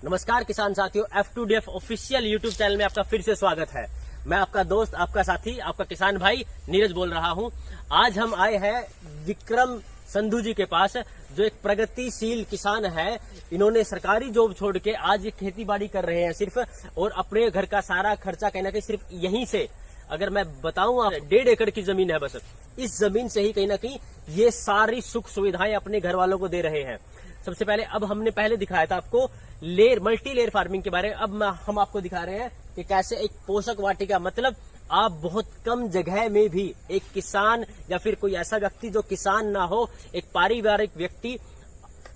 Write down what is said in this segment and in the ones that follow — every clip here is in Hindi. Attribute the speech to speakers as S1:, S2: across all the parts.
S1: नमस्कार किसान साथियों, F2DF ऑफिशियल यूट्यूब चैनल में आपका फिर से स्वागत है। मैं आपका दोस्त, आपका साथी, आपका किसान भाई नीरज बोल रहा हूं। आज हम आए हैं विक्रम संधू जी के पास, जो एक प्रगतिशील किसान है। इन्होंने सरकारी जॉब छोड़ के आज खेती बाड़ी कर रहे हैं सिर्फ, और अपने घर का सारा खर्चा कहीं ना कहीं सिर्फ यहीं से, अगर मैं बताऊं, 1.5 एकड़ की जमीन है बस, इस जमीन से ही कहीं ना कहीं ये सारी सुख सुविधाएं अपने घर वालों को दे रहे हैं। सबसे पहले अब हमने पहले दिखाया था आपको मल्टी लेयर फार्मिंग के बारे में। अब हम आपको दिखा रहे हैं कि कैसे एक पोषक वाटिका, मतलब आप बहुत कम जगह में भी एक किसान या फिर कोई ऐसा व्यक्ति जो किसान ना हो, एक पारिवारिक व्यक्ति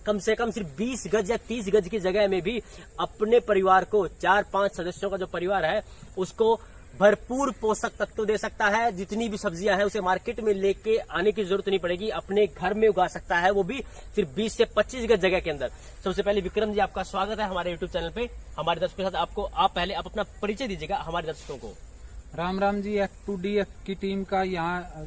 S1: कम से कम सिर्फ 20 गज या 30 गज की जगह में भी अपने परिवार को, 4-5 सदस्यों का जो परिवार है उसको भरपूर पोषक तत्व दे सकता है। जितनी भी सब्जियां हैं उसे मार्केट में लेके आने की जरूरत नहीं पड़ेगी, अपने घर में उगा सकता है, वो भी सिर्फ 20 से 25 गज जगह के अंदर। सबसे पहले विक्रम जी, आपका स्वागत है हमारे यूट्यूब चैनल पे। हमारे दर्शकों के साथ आप पहले अपना परिचय दीजिएगा हमारे दर्शकों को।
S2: राम राम जी, F2DF की टीम का यहाँ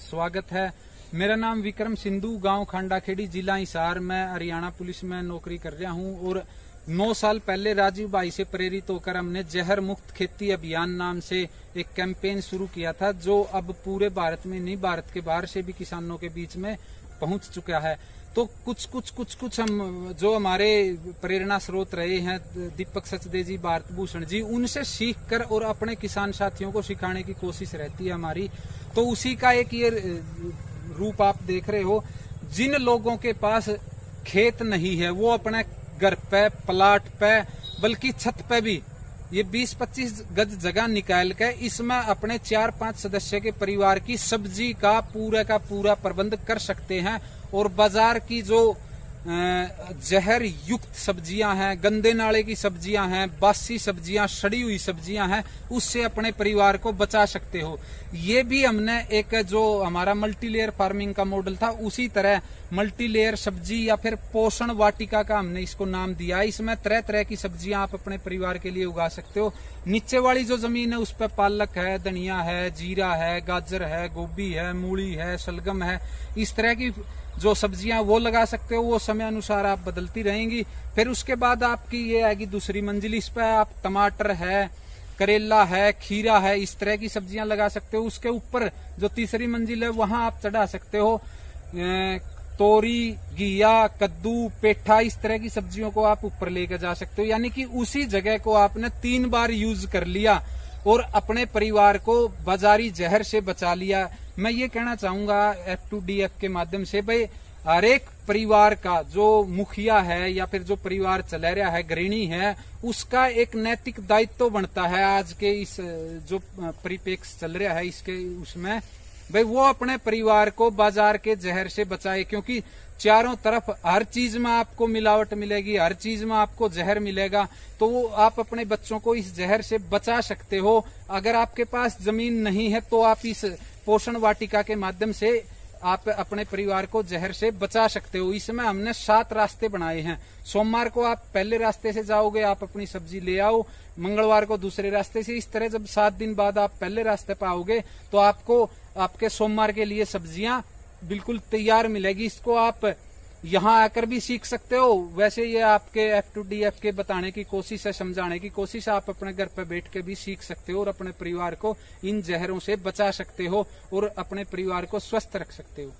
S2: स्वागत है। मेरा नाम विक्रम सिंधु, गांव खांडाखेड़ी, जिला हिसार। मैं हरियाणा पुलिस में नौकरी कर रहा हूँ और 9 साल पहले राजीव भाई से प्रेरित होकर हमने जहर मुक्त खेती अभियान नाम से एक कैंपेन शुरू किया था, जो अब पूरे भारत में नहीं, भारत के बाहर से भी किसानों के बीच में पहुंच चुका है। तो कुछ हम जो हमारे प्रेरणा स्रोत रहे हैं, दीपक सचदेव जी, भारत भूषण जी, उनसे सीख कर और अपने किसान साथियों को सिखाने की कोशिश रहती है हमारी। तो उसी का एक ये रूप आप देख रहे हो। जिन लोगों के पास खेत नहीं है वो अपने घर पे, प्लाट पे, बल्कि छत पे भी ये 20-25 गज जगह निकाल के इसमें अपने 4-5 सदस्य के परिवार की सब्जी का पूरा प्रबंध कर सकते हैं। और बाजार की जो जहर युक्त सब्जियां हैं, गंदे नाले की सब्जियां हैं, बासी सब्जियां, सड़ी हुई सब्जियां हैं, उससे अपने परिवार को बचा सकते हो। ये भी हमने एक जो हमारा मल्टी लेयर फार्मिंग का मॉडल था, उसी तरह मल्टी लेयर सब्जी या फिर पोषण वाटिका का हमने इसको नाम दिया। इसमें तरह तरह की सब्जियां आप अपने परिवार के लिए उगा सकते हो। नीचे वाली जो जमीन है उस पर पालक है, धनिया है, जीरा है, गाजर है, गोभी है, मूली है, शलगम है, इस तरह की जो सब्जियां वो लगा सकते हो। वो समय अनुसार आप बदलती रहेंगी। फिर उसके बाद आपकी ये आएगी दूसरी मंजिल, इस पर आप टमाटर है, करेला है, खीरा है, इस तरह की सब्जियां लगा सकते हो। उसके ऊपर जो तीसरी मंजिल है वहां आप चढ़ा सकते हो तोरी, घिया, कद्दू, पेठा, इस तरह की सब्जियों को आप ऊपर लेकर जा सकते हो। यानी कि उसी जगह को आपने 3 बार यूज कर लिया और अपने परिवार को बाजारी जहर से बचा लिया। मैं ये कहना चाहूंगा F2DF के माध्यम से, भाई हर एक परिवार का जो मुखिया है या फिर जो परिवार चला रहा है, गृहिणी है, उसका एक नैतिक दायित्व बनता है आज के इस जो परिप्रेक्ष्य चल रहा है इसके, उसमें भाई वो अपने परिवार को बाजार के जहर से बचाए। क्योंकि चारों तरफ हर चीज में आपको मिलावट मिलेगी, हर चीज में आपको जहर मिलेगा, तो वो आप अपने बच्चों को इस जहर से बचा सकते हो। अगर आपके पास जमीन नहीं है तो आप इस पोषण वाटिका के माध्यम से आप अपने परिवार को जहर से बचा सकते हो। इसमें हमने 7 रास्ते बनाए हैं। सोमवार को आप पहले रास्ते से जाओगे, आप अपनी सब्जी ले आओ, मंगलवार को दूसरे रास्ते से, इस तरह जब 7 दिन बाद आप पहले रास्ते पर आओगे तो आपको आपके सोमवार के लिए सब्जियां बिल्कुल तैयार मिलेगी। इसको आप यहाँ आकर भी सीख सकते हो। वैसे ये आपके F2DF के बताने की कोशिश है, समझाने की कोशिश है। आप अपने घर पर बैठ के भी सीख सकते हो और अपने परिवार को इन जहरों से बचा सकते हो और अपने परिवार को स्वस्थ रख सकते हो।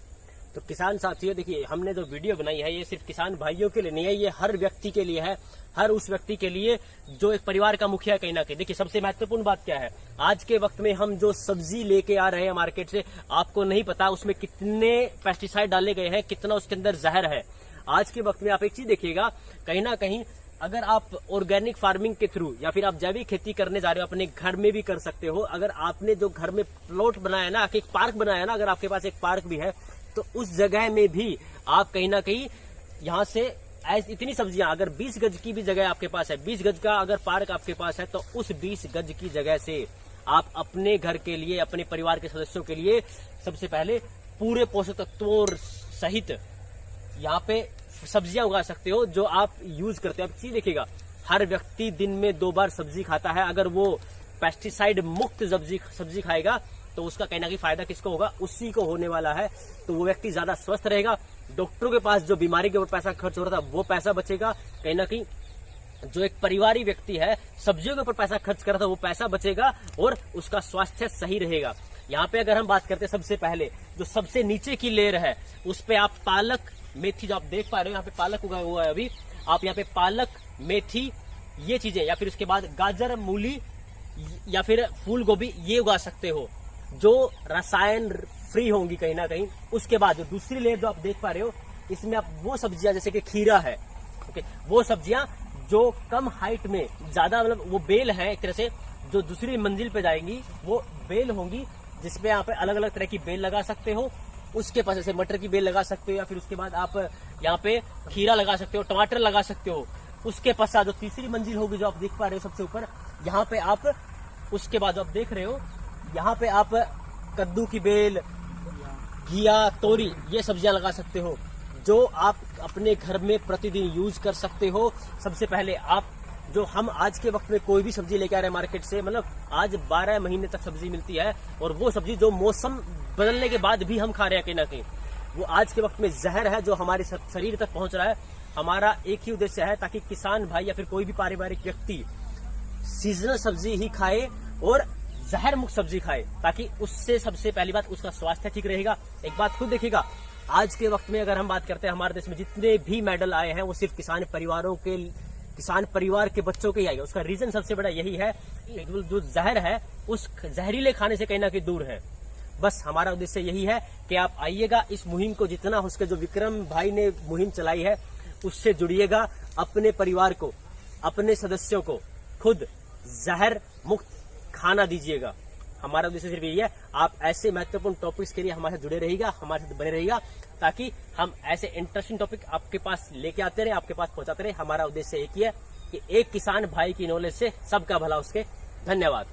S1: तो किसान साथियों, देखिए हमने जो वीडियो बनाई है ये सिर्फ किसान भाइयों के लिए नहीं है, ये हर व्यक्ति के लिए है, हर उस व्यक्ति के लिए जो एक परिवार का मुखिया कहीं ना कहीं। देखिए सबसे महत्वपूर्ण बात क्या है, आज के वक्त में हम जो सब्जी लेके आ रहे हैं मार्केट से, आपको नहीं पता उसमें कितने पेस्टिसाइड डाले गए हैं, कितना उसके अंदर जहर है। आज के वक्त में आप एक चीज देखिएगा, कहीं ना कहीं अगर आप ऑर्गेनिक फार्मिंग के थ्रू या फिर आप जैविक खेती करने जा रहे हो, अपने घर में भी कर सकते हो। अगर आपने जो घर में प्लॉट बनाया ना, एक पार्क बनाया ना, अगर आपके पास एक पार्क भी है तो उस जगह में भी आप कहीं ना कहीं यहाँ से इतनी सब्जियां, अगर 20 गज की भी जगह आपके पास है, 20 गज का अगर पार्क आपके पास है, तो उस 20 गज की जगह से आप अपने घर के लिए, अपने परिवार के सदस्यों के लिए सबसे पहले पूरे पोषक तत्वों सहित यहाँ पे सब्जियां उगा सकते हो जो आप यूज करते हो। आप चीज देखिएगा, हर व्यक्ति दिन में 2 बार सब्जी खाता है। अगर वो पेस्टिसाइड मुक्त सब्जी खाएगा तो उसका कहीं ना कहीं फायदा किसको होगा, उसी को होने वाला है। तो वो व्यक्ति ज्यादा स्वस्थ रहेगा। डॉक्टरों के पास जो बीमारी के ऊपर पैसा खर्च हो रहा था वो पैसा बचेगा। कहीं ना कहीं जो एक परिवारी व्यक्ति है सब्जियों के ऊपर पैसा खर्च कर रहा था, वो पैसा बचेगा और उसका स्वास्थ्य सही रहेगा। यहाँ पे अगर हम बात करते हैं सबसे पहले जो सबसे नीचे की लेयर है उस पे आप पालक मेथी, जो आप देख पा रहे हो यहाँ पे पालक उगा हुआ है अभी, आप यहाँ पे पालक मेथी ये चीजें, या फिर उसके बाद गाजर मूली या फिर फूल गोभी ये उगा सकते हो जो रसायन फ्री होंगी कहीं ना कहीं। उसके बाद जो दूसरी लेयर जो आप देख पा रहे हो इसमें आप वो सब्जियां जैसे कि खीरा है, ओके, वो सब्जियां जो कम हाइट में ज्यादा मतलब वो बेल है एक तरह से, जो दूसरी मंजिल पे जाएंगी वो बेल होंगी, जिसपे यहाँ पे अलग अलग तरह की बेल लगा सकते हो। उसके पास जैसे मटर की बेल लगा सकते हो, या फिर उसके बाद आप यहाँ पे खीरा लगा सकते हो, टमाटर लगा सकते हो। उसके पश्चात जो तीसरी मंजिल होगी जो आप देख पा रहे हो सबसे ऊपर, यहाँ पे आप उसके बाद जो आप देख रहे हो यहाँ पे आप कद्दू की बेल, घिया, तोरी ये सब्जियां लगा सकते हो जो आप अपने घर में प्रतिदिन यूज कर सकते हो। सबसे पहले आप जो हम आज के वक्त में कोई भी सब्जी लेके आ रहे हैं मार्केट से, मतलब आज 12 महीने तक सब्जी मिलती है, और वो सब्जी जो मौसम बदलने के बाद भी हम खा रहे हैं कहीं ना कहीं, वो आज के वक्त में जहर है जो हमारे शरीर तक पहुंच रहा है। हमारा एक ही उद्देश्य है ताकि किसान भाई या फिर कोई भी पारिवारिक व्यक्ति सीजनल सब्जी ही खाए और जहर मुक्त सब्जी खाए, ताकि उससे सबसे पहली बात उसका स्वास्थ्य ठीक रहेगा। एक बात खुद देखिएगा, आज के वक्त में अगर हम बात करते हैं हमारे देश में जितने भी मेडल आए हैं वो सिर्फ किसान परिवार के बच्चों के ही आए। उसका रीजन सबसे बड़ा यही है, जो जहर है उस जहरीले खाने से कहीं ना कहीं दूर है। बस हमारा उद्देश्य यही है कि आप आइएगा, इस मुहिम को जितना हो सके, जो विक्रम भाई ने मुहिम चलाई है उससे जुड़िएगा, अपने परिवार को, अपने सदस्यों को खुद जहर मुक्त खाना दीजिएगा। हमारा उद्देश्य सिर्फ यही है। आप ऐसे महत्वपूर्ण टॉपिक्स के लिए हमारे साथ जुड़े रहिएगा, हमारे साथ बने रहिएगा, ताकि हम ऐसे इंटरेस्टिंग टॉपिक आपके पास लेके आते रहे, आपके पास पहुंचाते रहे। हमारा उद्देश्य एक ही है कि एक किसान भाई की नॉलेज से सबका भला उसके। धन्यवाद।